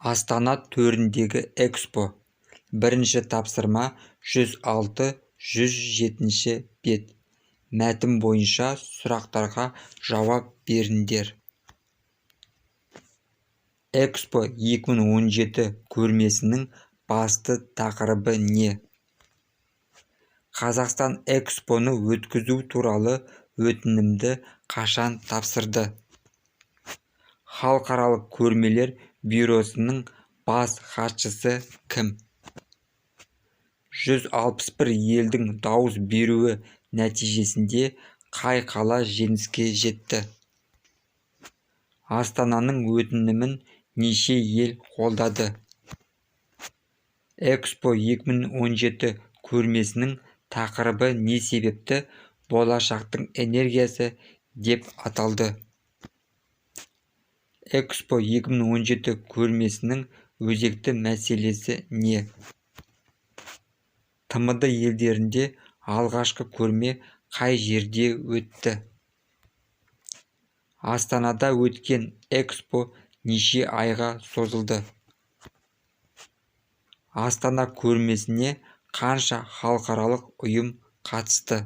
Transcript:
Астана төріндегі экспо. Бірінші тапсырма 106-107 бет. Мәтін бойынша сұрақтарға жауап беріңдер. Экспо 2017 көрмесінің басты тақырыбы не? Қазақстан экспоны өткізу туралы өтінімді қашан тапсырды? Халықаралық көрмелер бюросының бас хатшысы кім? 161 елдің дауыс беруі нәтижесінде қай қала жеңіске жетті? Астананың өтінімін неше ел қолдады? Экспо 2017 көрмесінің тақырыбы не себепті болашақтың энергиясы деп аталды? Экспо 2017 көрмесінің өзекті мәселесі не? ТМД елдерінде алғашқы көрме қай жерде өтті? Астанада өткен экспо неше айға созылды? Астана көрмесіне қанша халықаралық ұйым қатысты?